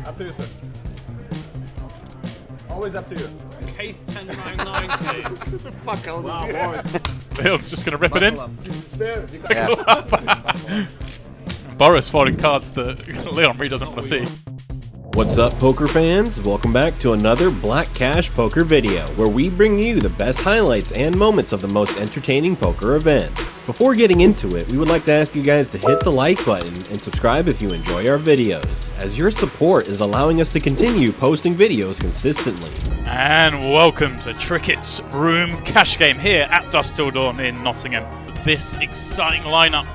Up to you, sir. Always up to you. Case 1099, please. Get the fuck out Wow, of here. Boris. Leon's just going to rip it in. This is fair. You can't- Boris folding cards that Leon really doesn't want to see. What's up, poker fans? Welcome back to another Black Cash Poker video, where we bring you the best highlights and moments of the most entertaining poker events. Before getting into it, we would like to ask you guys to hit the like button and subscribe if you enjoy our videos, as your support is allowing us to continue posting videos consistently. And welcome to Tricket's Room Cash Game here at Dusk Till Dawn in Nottingham. This exciting lineup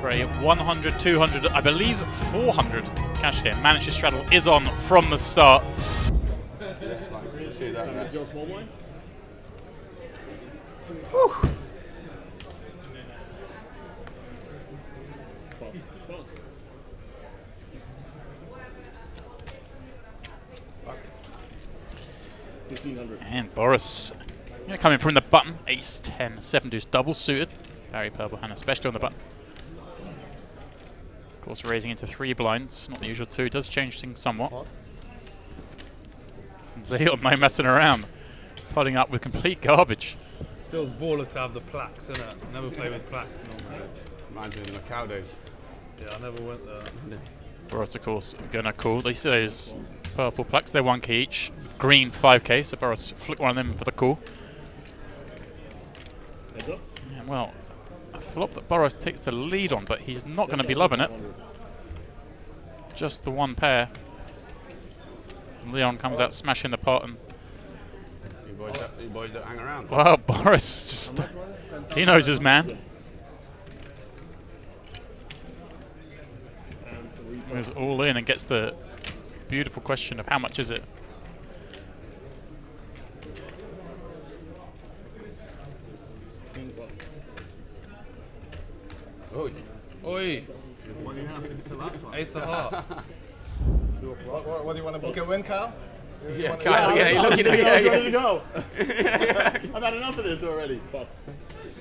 for a 100, 200, I believe 400 cash game. Managed straddle is on from the start. And Boris coming from the button. Ace 10, 7 deuce double suited. Very purple hand, especially on the button. Of course, raising into 3 blinds, not the usual 2. Does change things somewhat. Leon, no messing around. Putting up with complete garbage. Feels baller to have the plaques, innit? Never play with plaques normally. Reminds me of the Macau days. Yeah, I never went there. Boris, of course, gonna call. These are those purple plaques. They're 1k each. Green 5k, so Boris flick one of them for the call. Yeah, well, a flop that Boris takes the lead on, but he's not going to be loving it. Just the one pair. Leon comes out smashing the pot, and You boys don't hang around. well, Boris just he knows his man. Goes all in and gets the beautiful question of how much is it. Oi! What do you have? It's the last one. Ace of hearts. What do you want to book a win, Kyle? Yeah, Kyle, yeah, you're looking at me. Ready to go. I've had enough of this already.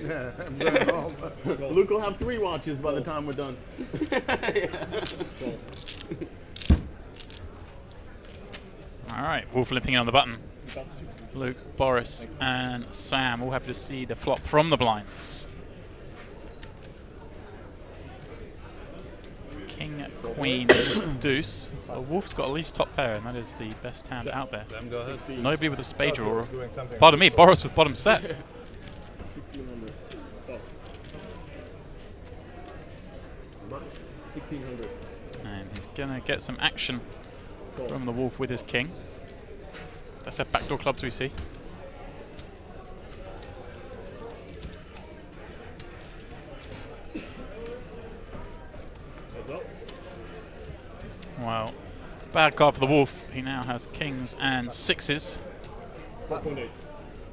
Yeah, I'm going home. Luke will have 3 watches by the time we're done. All right, Wolf limping in on the button. Luke, Boris, and Sam all happy to see the flop from the blinds. King, Queen, Deuce. Well, Wolf's got at least top pair, and that is the best hand out there. Go ahead. Nobody with a spade draw. Pardon me, Boris with bottom set. 1600. 1600. And he's gonna get some action from the Wolf with his king. That's a backdoor clubs we see. Well, bad card for the Wolf. He now has kings and 6s. 4.8.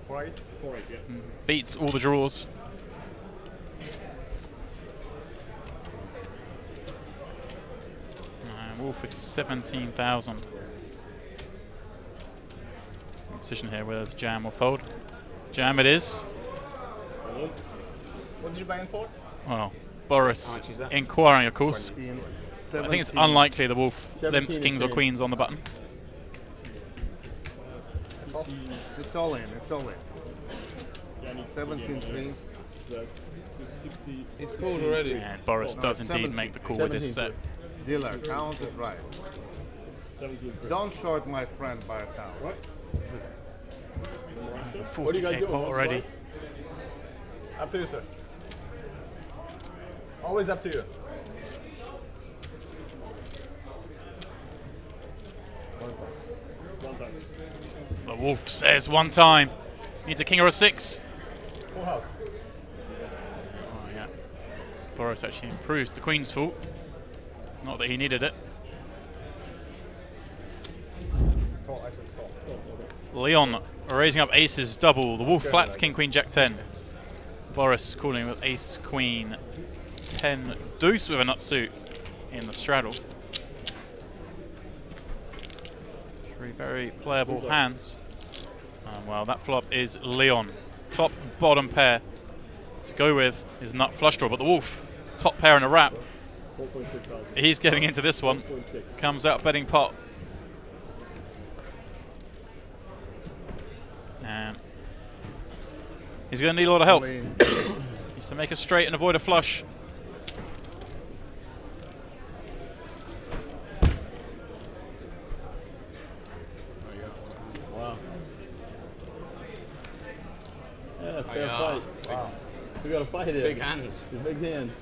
4.8? 4.8, yeah. Beats all the draws. And Wolf with 17,000. Decision here whether it's jam or fold. Jam it is. What did you buy in for? Well, Boris much is that? inquiring, of course. 17, I think it's unlikely the Wolf 17 limps kings or and queens on the button. It's all in, it's all in. 17-3. He's called already. And Boris does indeed make the call with his set. Dealer, count it right. Don't short my friend by a count. Right. 40k pot already. Up to you, sir. Always up to you. The Wolf says one time. Needs a king or a 6. Full house. Oh, yeah. Boris actually improves the queen's fault. Not that he needed it. Call, I said call. Leon raising up aces, double. The Wolf flats, king, queen, jack 10. Boris calling with ace, queen, 10, deuce with a nut suit in the straddle. 3 very playable hands. Well, that flop is Leon. Top, bottom pair to go with is nut flush draw, but the Wolf, top pair in a wrap. He's getting into this one. Comes out betting pot And he's going to need a lot of help. All in. Needs to make a straight and avoid a flush. Wow. Yeah, fair fight. Wow. We got a fight here. Big hands. His big hands.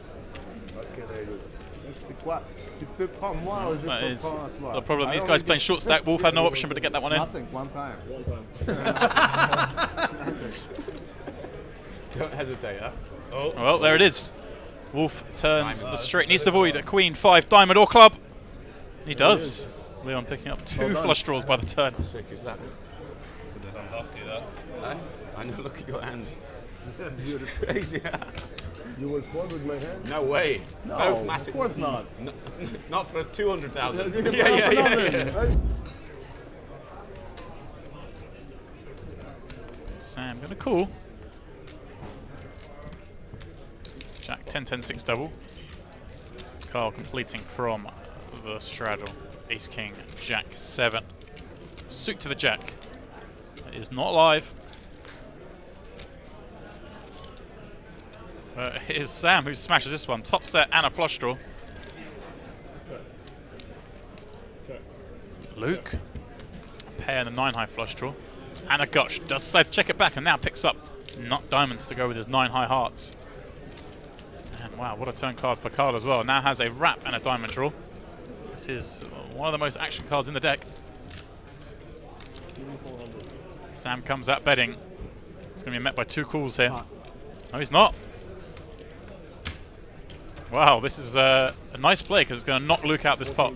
C'est quoi? Tu peux prendre moi ou je That peux is prendre à toi? the problem. I These only guys playing get short stack. Wolf had no option but to get that one in. Nothing, one time. Don't hesitate, huh? Well, there it is. Wolf turns the straight. Needs to avoid a queen, 5, diamond or club. He does. Leon picking up 2 flush draws by the turn. How sick is that? So unlucky that. I know, look at your hand. It's crazy. You will fold with my hand? No way. No, Both massive. of course not. No, not for 200,000. You can Yeah, put up yeah, another. yeah. Sam going to call. Jack 10-10-6 double. Carl completing from the straddle. Ace King, Jack 7. Suit to the Jack. It is not live. Here's Sam who smashes this one. Top set and a flush draw. Luke. A pair and a 9-high flush draw. And a gotch. Does decide to check it back and now picks up not diamonds to go with his 9-high hearts. And wow, what a turn card for Carl as well. Now has a wrap and a diamond draw. This is one of the most action cards in the deck. Sam comes out betting. It's going to be met by 2 calls here. No, he's not. Wow, this is a nice play because it's going to knock Luke out this pot.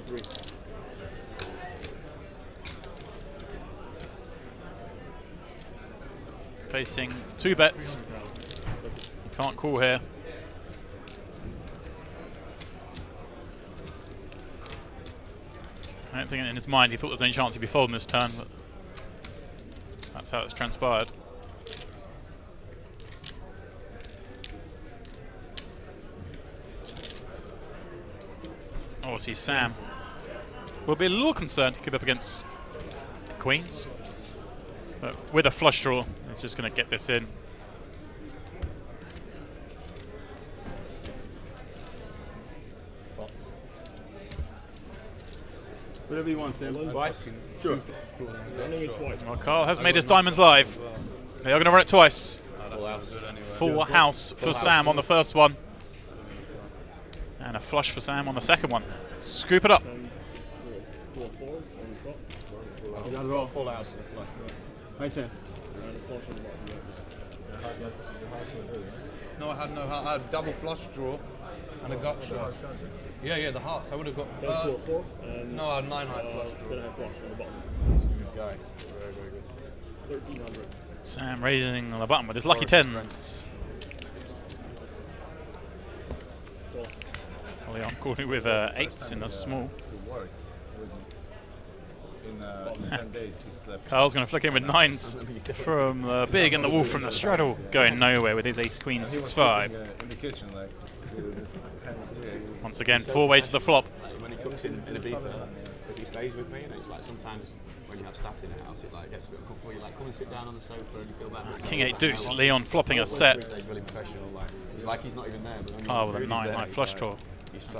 Facing 2 bets. Can't call here. I don't think in his mind he thought there was any chance he'd be folding this turn, but that's how it's transpired. Obviously Sam will be a little concerned to keep up against queens, but with a flush draw, it's just going to get this in. Whatever you want, Sam. Twice? Sure. Well, Carl has made his diamonds live. They are going to run it twice. Full house. Full house for Sam on the first one. And a flush for Sam on the second one. Scoop it up. You got it all. Full house and a flush. Nice Sam. No, I had no heart. I had double flush draw and a gut shot. Yeah, the hearts. I would have got. No, I had 9-high flush draw. Good guy. Very, very good. 1300. Sam raising the button with his lucky 10s. Leon calling with 8s in a small. In 10 days he slept. Carl's going to flick in with 9s from the big and the wolf from the straddle. Going nowhere with his ace queen 6-5. In the kitchen, like, with his hands here. Once again, 4-way to the flop. When he cooks in a beef, because he stays with me, and it's like sometimes when you have staff in the house, it like gets a bit uncomfortable. You like come and sit down on the sofa and you feel bad. King 8 deuce, Leon flopping a set. Really professional, like he's not even there. But Carl with a 9-high flush draw.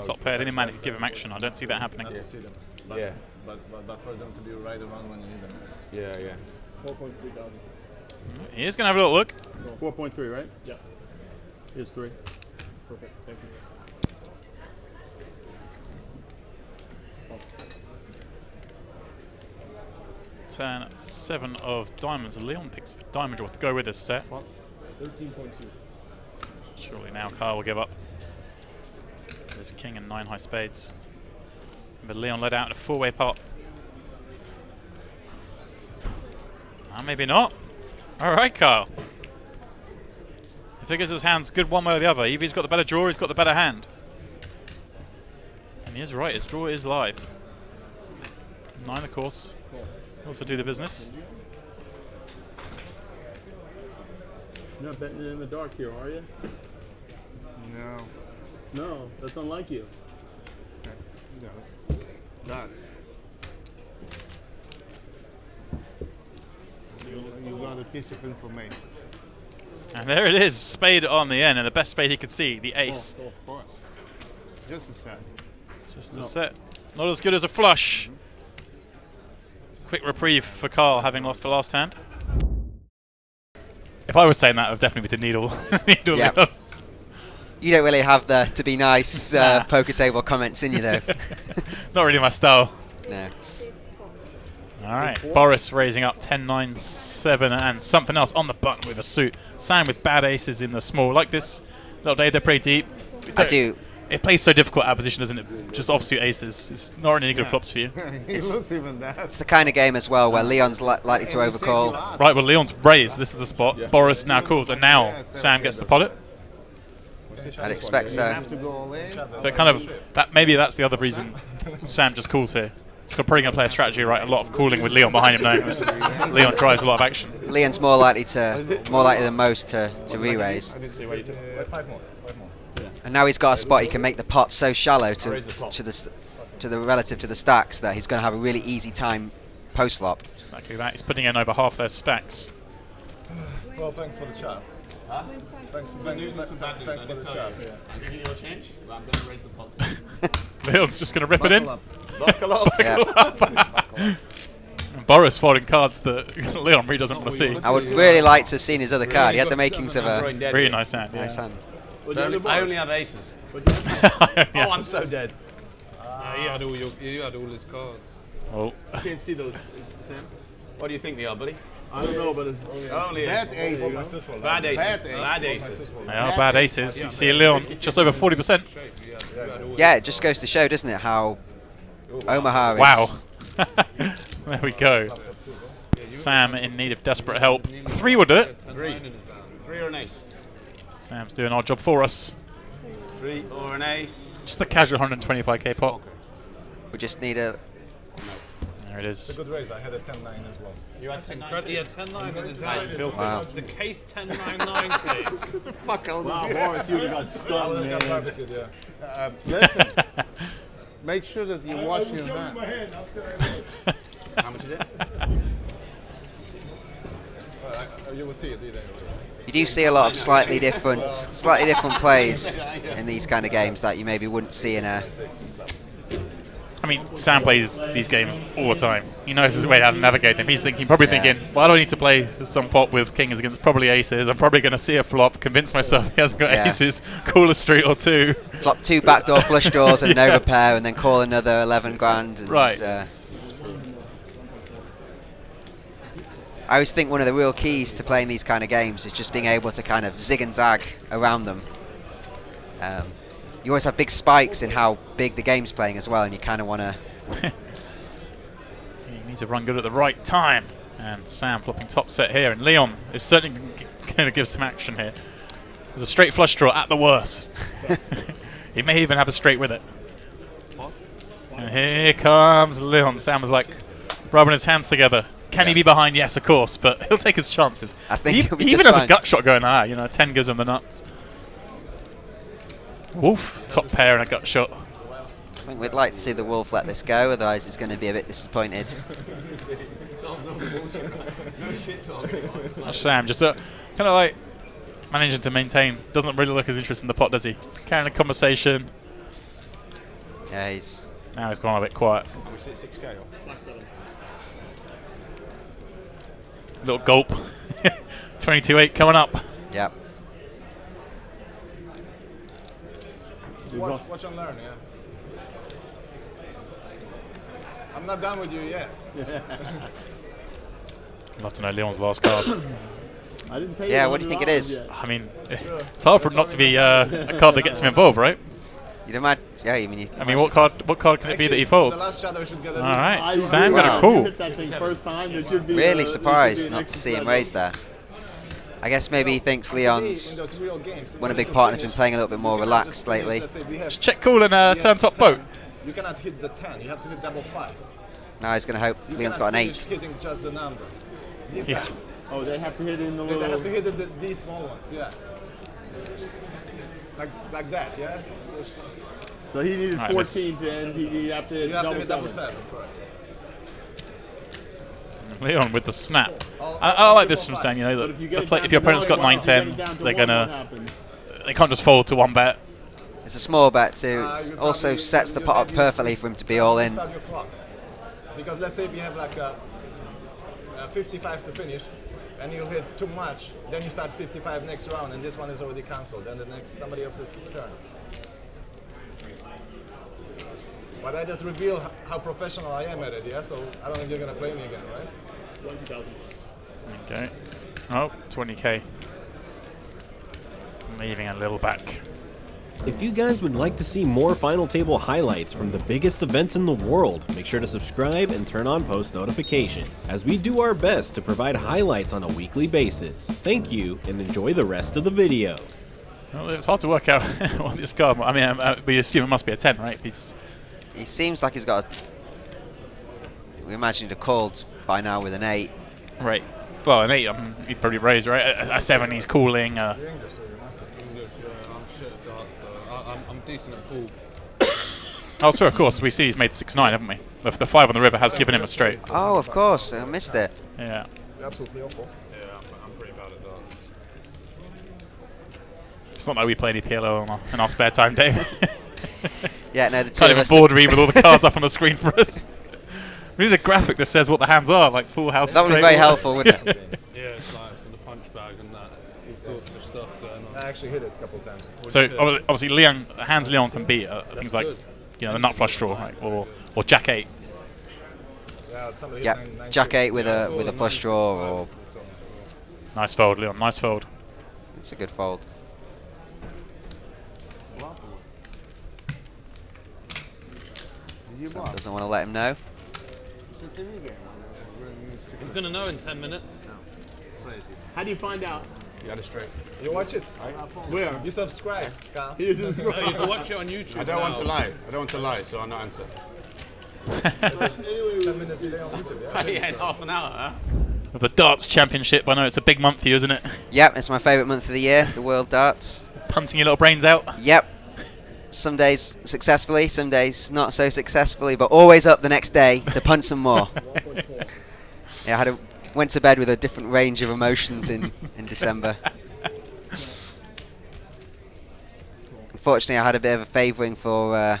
Top pair, they didn't manage to give him action. I don't see that happening. Not to see them. But, Yeah. But for them to be right around when you need them. Yeah. 4.3 thousand. He is going to have a little look. 4.3, right? Yeah. Here's 3. Perfect. Thank you. 7 of diamonds. Leon picks a diamond draw to go with this set. 13.2. Surely now Carl will give up. There's king and 9 high spades. But Leon led out in a 4-way pot. Maybe not. All right, Carl. He figures his hand's good one way or the other. Either he's got the better draw, or he's got the better hand. And he is right. His draw is live. 9, of course. Also do the business. You're not betting it in the dark here, are you? No. No, that's unlike you. Yeah. That. You got it piece of information. And there it is, spade on the end, and the best spade he could see, the ace. Oh, of course. It's just a set. Just a set. Not as good as a flush. Quick reprieve for Carl, having lost the last hand. If I was saying that, it would definitely be the needle. Needle Yeah. Leon. You don't really have the to be nice Nah. poker table comments in you, though. Not really my style. No. All right, Boris raising up 10, 9, 7, and something else on the button with a suit. Sam with bad aces in the small. Like this, little day, they're pretty deep. I do. It plays so difficult out of position, doesn't it? Just offsuit aces. It's not any good flops for you. He looks even that. It's the kind of game as well where Leon's likely to overcall. Right, well, Leon's raised. This is the spot. Boris now calls, and now Sam gets to pot it. I'd expect You so. have to go all in. So it kind of maybe that's the other reason Sam just calls here. He's probably going to play a strategy, right? A lot of calling with Leon behind him now. Leon drives a lot of action. Leon's more likely than most to re-raise. I didn't see where you took it. 5 more. 5 more. And now he's got a spot he can make the pot so shallow to the relative to the stacks that he's going to have a really easy time post flop. Exactly that. He's putting in over half their stacks. Well, thanks for the chat. Huh? Thanks for Good news and some bad news. I did tell you. I'm giving you a change, but I'm going to raise the pot. Leon's just going to rip it in. Buckle up. Yeah. And Boris folding cards that Leon really doesn't want to see. I would really like to have seen his other card. He had the makings of a Really nice hand. nice hand. I only have aces. Yeah. Oh, I'm so dead. You had all his cards. Oh. I can't see those, Sam. What do you think they are, buddy? I don't know, but it's Only Bad aces. aces. Bad aces. Bad Bad aces. They are bad aces. You see Leon just over 40%. Yeah, it just goes to show, doesn't it, how Omaha is. Wow. There we go. Sam in need of desperate help. 3 will do it. 3. 3 or an ace. Sam's doing our job for us. 3 or an ace. Just a casual 125k pot. We just need a. There it is. Good raise. I had a 10-9 as well. You had 10 He had 10-9 in his Nice, hand. filthy. Wow. The case 10-9-9, please. fuck out. Wow, Boris, you got I stunned, would have got man. barbecued, yeah. Listen, make sure that you wash your hands. How much is it? You will see it, either. You do see a lot of slightly different plays in these kind of games that you maybe wouldn't see in a. I mean, Sam plays these games all the time. He knows his way how to navigate them. He's probably thinking, why do I need to play some pot with kings against probably aces? I'm probably going to see a flop, convince myself he hasn't got aces, call a street or 2. Flop 2 backdoor flush draws and an overpair, and then call another 11 grand. And, Right. I always think one of the real keys to playing these kind of games is just being able to kind of zig and zag around them. You always have big spikes in how big the game's playing as well, and you kind of want to. You need to run good at the right time. And Sam flopping top set here, and Leon is certainly going to give some action here. There's a straight flush draw at the worst. He may even have a straight with it. And here comes Leon. Sam is like rubbing his hands together. Can he be behind? Yes, of course, but he'll take his chances. I think he'll be he just even has fine. a gut shot going, 10 gives him the nuts. Wolf, top pair and a gut shot. I think we'd like to see the Wolf let this go, otherwise he's going to be a bit disappointed. No shit talking. That's Sam, just kind of like managing to maintain. Doesn't really look as interested in the pot, does he? Carrying a conversation. Yeah, he's. Now he's gone a bit quiet. How much is it? 6k or? Little gulp. 22-8 coming up. Yep. Watch and learn, yeah. I'm not done with you yet. I'd love to know Leon's last card. I didn't pay Yeah, you what do you think it is? $100 yet. I mean, it's hard for it not to be a card that gets him involved, right? You'd imagine. Yeah, I mean. I mean, what card can it be that he folds? The last shadow should get All at right, I Sam really got a want call. to hit that thing first time. There should be Really there should surprised be an not to extra see him set raise up. there. I guess maybe he thinks in Leon's those real games. one of the big partners been playing a little bit more relaxed lately. Let's say we have, Check call and turn top boat. you cannot hit the 10. You have to hit double 5. Now he's going to hope You Leon's cannot got an finish 8. hitting just the number. These Yeah. guys, Oh, they have to hit in the they have to little. hit these small ones, yeah. Like that, yeah. So he needed All right, let's- 14 to end. He have to hit You have to double hit double 7. 7, correct. Leon with the snap. I like this from saying, you know, that if your opponent's got 9-10, they can't just fold to 1 bet. It's a small bet too. It also sets the pot up perfectly for him to be all in. Because let's say if you have like a 55 to finish, and you hit too much, then you start 55 next round, and this one is already cancelled. Then the next somebody else's turn. But I just reveal how professional I am at it, yeah? So I don't think you're going to play me again, right? 20,000. Okay. Oh, 20k. Leaving a little back. If you guys would like to see more Final Table highlights from the biggest events in the world, make sure to subscribe and turn on post notifications, as we do our best to provide highlights on a weekly basis. Thank you, and enjoy the rest of the video. Well, it's hard to work out what this card. I mean, we assume it must be a 10, right? He seems like he's got we imagine he'd have called by now with an 8. Right. Well, an 8, he'd probably raise, right? A 7, he's calling. I'm shit at darts, though. I'm decent at pool. Oh, so of course, we see he's made 6-9, haven't we? The 5 on the river has given him a straight. Oh, of course, I missed it. Yeah. Absolutely awful. Yeah, I'm pretty bad at darts. It's not like we play any PLO in our spare time, Dave. Yeah, no, the two Kind of of us. a board read with all the cards up on the screen for us. We need a graphic that says what the hands are, like full house. That would be straight. very helpful, wouldn't it? Yeah, it's like the punch bag and that. All sorts of stuff going on. I actually hit it a couple of times. So obviously, hands Leon can beat things like, you know, the nut flush draw, right? or Jack 8. Yeah, somebody Yeah, hit 9-6. Jack 8 with a flush draw, or Nice fold, Leon. Nice fold. it's a good fold. Sam doesn't want to let him know. He's going to know in 10 minutes. How do you find out? You had a straight. You watch it. Where? You subscribe, Carl. He is No, you can watch it on YouTube. I don't want to now. lie. I don't want to lie, so I'll not answer. 10 minutes delay on YouTube, yeah? Yeah, in half an hour, huh? With the darts championship, I know it's a big month for you, isn't it? Yep, it's my favourite month of the year, the World Darts. Punting your little brains out. Yep. Some days successfully, some days not so successfully, but always up the next day to punt some more. Yeah, I went to bed with a different range of emotions in December. Unfortunately, I had a bit of a favouring for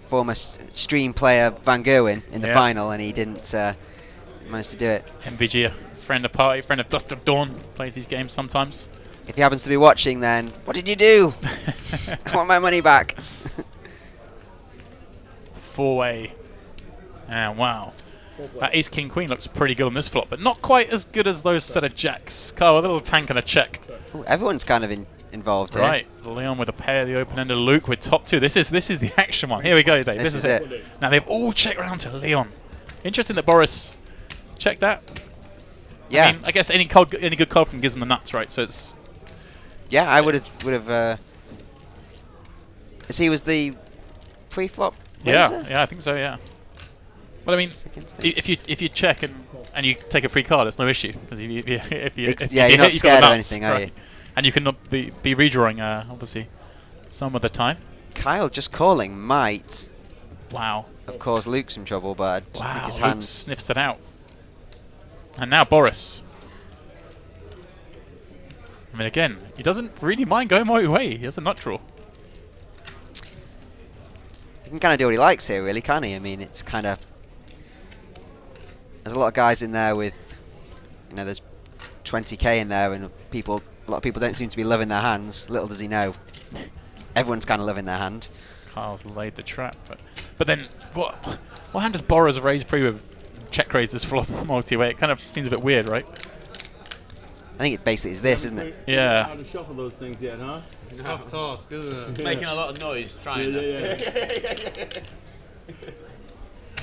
former stream player Van Gerwen in the final, and he didn't manage to do it. MVG, a friend of Party, friend of Dust of Dawn, plays these games sometimes. If he happens to be watching, then what did you do? I want my money back. 4-way. And wow. That ace, king, queen looks pretty good on this flop, but not quite as good as those set of jacks. Carl, a little tank and a check. Ooh, everyone's kind of involved here. Right, Leon with a pair, the open-ended, Luke with top 2. This is the action one. Here we go, Dave. This is it. Now they've all checked round to Leon. Interesting that Boris checked that. Yeah. I mean, I guess any good card from gives him the nuts, right? So it's. Yeah, I would have. As he was the pre-flop. Yeah, I think so. Yeah. But I mean, if you check and you take a free card, it's no issue because if you you're not scared of anything, are you? And you can be redrawing obviously some of the time. Kyle just calling might. Wow. Of course, Luke some trouble, but I just think his Luke hands. sniffs it out. And now Boris. I mean, again, he doesn't really mind going my way. He has a nut draw. He can kind of do what he likes here, really, can't he? I mean, it's kind of. There's a lot of guys in there with, there's 20k in there, and a lot of people don't seem to be loving their hands. Little does he know, everyone's kind of loving their hand. Kyle's laid the trap, but then what hand does Boris raise pre with check raise this flop multi-way? It kind of seems a bit weird, right? I think it basically is this, isn't it? Yeah. How to shuffle those things yet, huh? Tough task, isn't it? Making a lot of noise trying Yeah.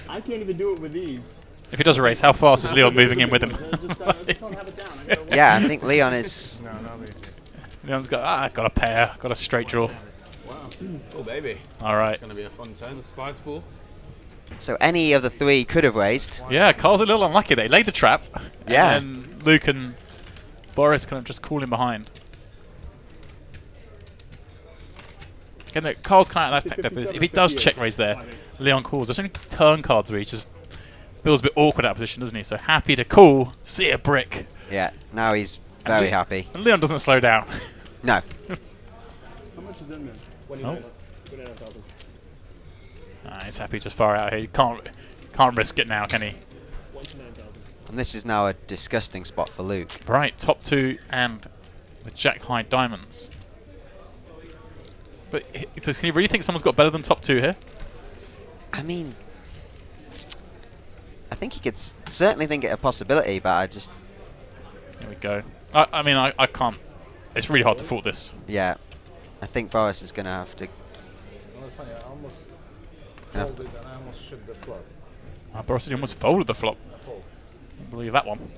I can't even do it with these. If he does a raise, how fast is Leon moving in with him? I just don't have it down. I gotta work. Yeah, I think Leon is. Leon's got a pair, got a straight draw. Wow. Oh, baby. All right. It's going to be a fun turn. The spice ball. So any of the three could have raised. Yeah, Carl's a little unlucky. They laid the trap. Yeah. And then Luke and Boris kind of just call him behind. Again, Carl's kind of that's tech. If he does check raise there, Leon calls. There's only turn cards where he just feels a bit awkward out of position, doesn't he? So happy to call, see a brick. Yeah, now he's very happy. And Leon doesn't slow down. No. How much is in there? Oh. He's happy just far out here. You can't risk it now, can he? And this is now a disgusting spot for Luke. Right, top 2 and the Jack High Diamonds. But can you really think someone's got better than top 2 here? I mean, I think he could certainly think it a possibility, but I just... Here we go. I mean, I can't. It's really hard to fault this. Yeah. I think Boris is going to have to... Well, it's funny, I almost folded and I almost shook the flop. Boris almost folded the flop. I believe that one.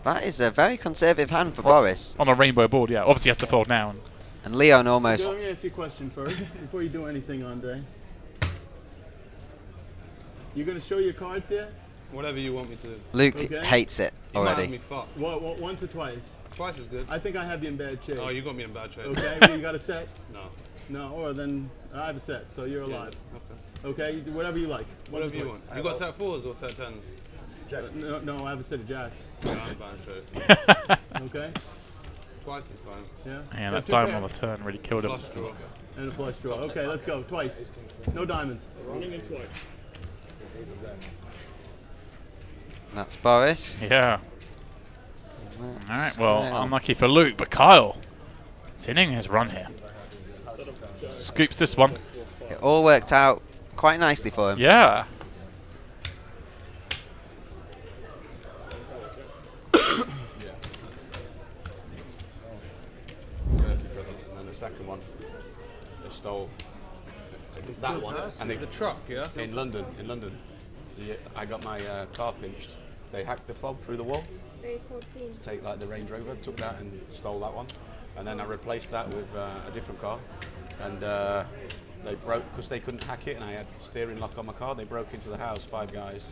That is a very conservative hand for Boris. On a rainbow board, yeah. Obviously he has to fold now. And Leon almost... Let me ask you a question first, before you do anything, Andre. You going to show your cards here? Whatever you want me to. Luke Okay. hates it You might have already. me fucked. Once or twice? Twice is good. I think I have you in bad shape. Oh, you got me in bad shape. Okay, you got a set? No. No, or then I have a set, so you're alive. Okay, you do whatever you like. Whatever you want. You got set 4s or set 10s? No, I have a set of jacks. Yeah, I'm bad shape. Okay? Twice is fine. Yeah? Yeah, that Two diamond pair. on the turn really killed him. Flush draw. And a flush draw. Okay, let's go. Twice. No diamonds. Running in twice. That's Boris. Yeah. That's Alright, well, Kyle. unlucky for Luke, but Kyle continuing his run here. Scoops this one. It all worked out quite nicely for him. Yeah. Birthday present, and then the second one, they stole that one, and they The truck, yeah? in London. I got my car pinched. They hacked the fob through the wall to take like the Range Rover, took that and stole that one, and then I replaced that with a different car, and they broke because they couldn't hack it, and I had steering lock on my car. They broke into the house, 5 guys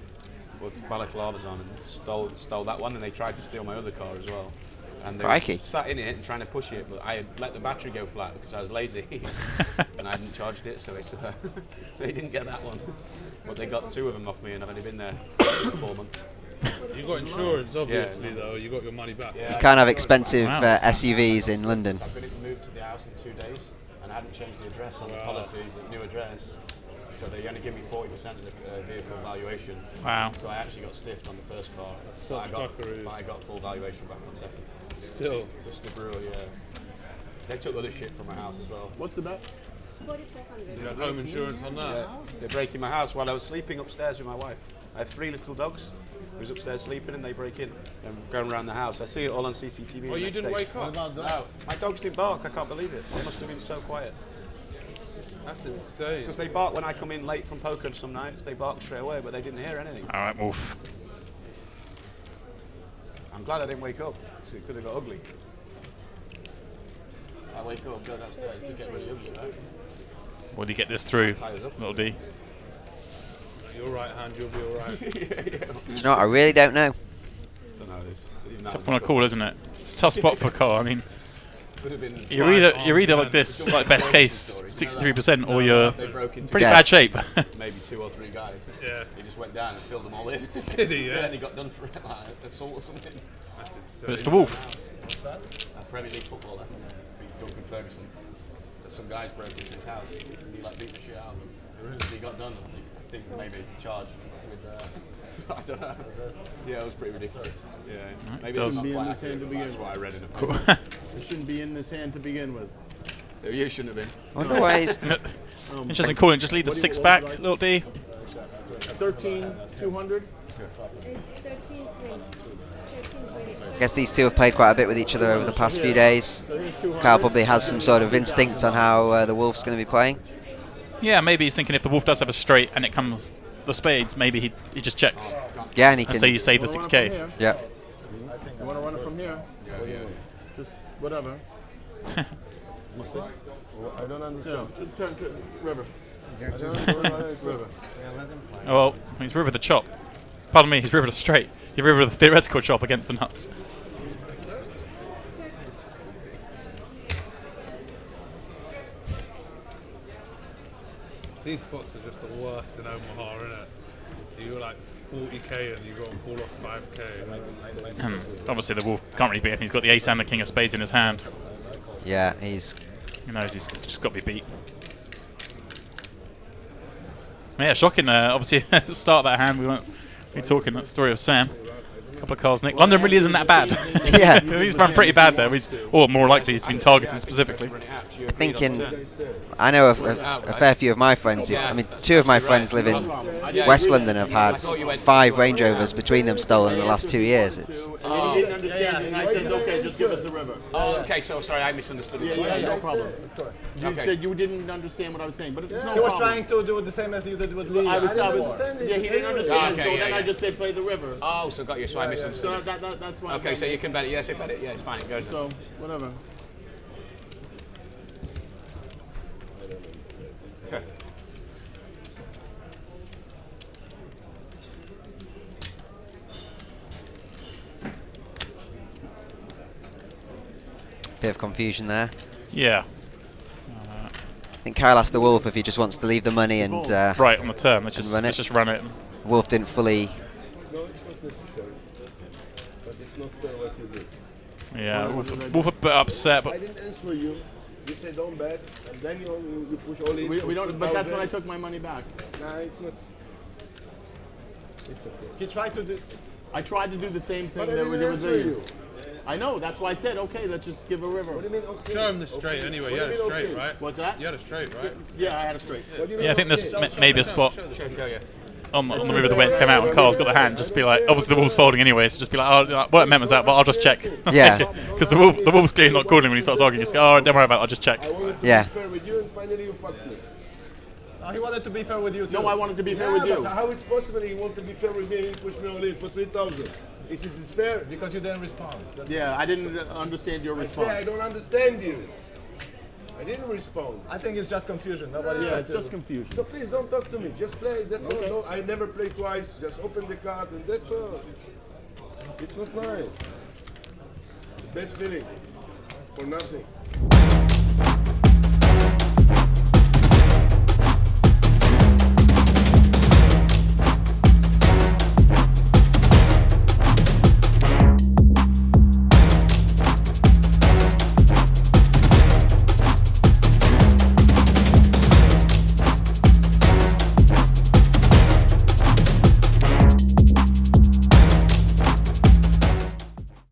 with balaclavas on, and stole that one, and they tried to steal my other car as well. And they Crikey. sat in it and trying to push it, but I had let the battery go flat because I was lazy and I hadn't charged it, so it's, they didn't get that one. But they got 2 of them off me, and I've only been there 4 months. You got insurance, obviously, though. You got your money back. Yeah, You can't have expensive SUVs in London. I've been moved to the house in 2 days, and I hadn't changed the address on the policy, the new address. So they only give me 40% of the vehicle valuation. Wow. So I actually got stiffed on the first car, but I got full valuation back on second. Still. So Stibrew, yeah. They took other shit from my house as well. What's the bet? You had home insurance on that. Yeah. They're breaking my house while I was sleeping upstairs with my wife. I have 3 little dogs. I was upstairs sleeping and they break in and going around the house. I see it all on CCTV. Oh, you didn't wake up? No, my dogs didn't bark. I can't believe it. They must have been so quiet. That's insane. Because they bark when I come in late from poker some nights. They bark straight away, but they didn't hear anything. Alright, Wolf. I'm glad I didn't wake up, because it could have got ugly. I wake up, go downstairs, it get really ugly, right? Will he get this through, Ties up. little D? Your right hand, you'll be alright. Do you know what? I really don't know. Don't know this. Tough one to call, isn't it? It's a tough spot for Cole. I mean, Could have been. you're either like this, like best case 63%, or you're They broke into pretty Yes. bad shape. maybe 2 or 3 guys. Yeah. He just went down and filled them all in. Did he, yeah? And he got done for like assault or something. That's insane. But it's the Wolf. A Premier League footballer, Duncan Ferguson. Some guys broke into his house. He like beat the shit out of him. He got done. I think maybe charged with. I don't know. Yeah, it was pretty ridiculous. Yeah, maybe does. it's not Be in quite this hand accurate, to but begin that's what I read in the Cool. paper. It shouldn't be in this hand to begin with. You shouldn't have been. I wonder why he's... Interesting calling. Just leave the What do you- 6 what back, would you like? little D. 13,200. I guess these two have played quite a bit with each other over the past few days. So here's 200. Kyle probably has some sort of instinct on how the Wolf's going to be playing. Yeah, maybe he's thinking if the Wolf does have a straight and it comes the spades, maybe he just checks. Yeah, and he And can... so you save the Wanna run from 6k. here? Yeah. You want to run it from here? Just whatever. What's this? I don't understand. Turn to river. I don't understand. River. Oh, well, he's river the chop. Pardon me, he's river the straight. He's river the theoretical chop against the nuts. These spots are just the worst in Omaha, innit? You're like 40k and you got to pull off 5k. Obviously, the wolf can't really beat him. He's got the ace and the king of spades in his hand. Yeah, he's... He knows he's just got to be beat. Yeah, shocking. Obviously, at the start of that hand, we won't be talking that story of Sam. A couple of cards, Nick. London really isn't that bad. Yeah. He's run pretty bad there. Or more likely, he's been targeted specifically. Thinking, I know a fair few of my friends. I mean, 2 of my friends live in West London and have had 5 Range Rovers between them stolen in the last 2 years. It's And he didn't understand it, and I said, okay, just give us a river. Oh, okay, so sorry, I misunderstood. Yeah, no problem. You Okay. said you didn't understand what I was saying, but it's no He was problem. trying to do the same as you did with Lee. Yeah, he didn't understand, Okay, so yeah, then I yeah. just said play the river. Oh, so got you, so I misunderstood. So that's why. Okay, so you can bet it. Yes, I bet it. Yeah, it's fine. It goes. So, whatever. bit of confusion there. Yeah. I think Kyle asked the Wolf if he just wants to leave the money and Right on the turn. Let's run it. just run it. Wolf didn't fully... No, it's not necessary. But it's not fair what you did. Yeah, Wolf a bit upset, I but didn't answer you. You say don't bet, and then you push all in. We don't. But that's when I took my money back. Nah, it's not. It's okay. He tried to do. I tried to do the same thing But I that didn't there was answer a. you. I know. That's why I said okay. Let's just give a river. What do you mean okay? Show him the straight Okay. anyway. What You do had you a mean straight, okay? right? What's that? You had a straight, right? Yeah, I had a straight. What do you mean yeah, I think there's okay? maybe a spot Show you. on the river the way it's come out, and Carl's got the hand. Just be like, obviously the Wolf's folding anyway, so just be like, oh, what I meant was that, but I'll just check. Yeah. Because the Wolf's clearly not calling when he starts arguing. Just go, oh, don't worry about it, I'll just check. I wanted to Yeah. be fair with you, and finally you fucked me. He wanted to be fair with you too. No, I wanted to be fair Yeah, with you. but how it's possible he want to be fair with me and he pushed me all in for 3,000? It is fair. Because you didn't respond. Yeah, I didn't understand your I say I response. don't understand you. I didn't respond. I think it's just confusion. Nobody Yeah, tried it's to. just confusion. So please don't talk to me. Just play. That's Okay. all. No, I never play twice. Just open the card and that's all. It's not nice. Bad feeling for nothing.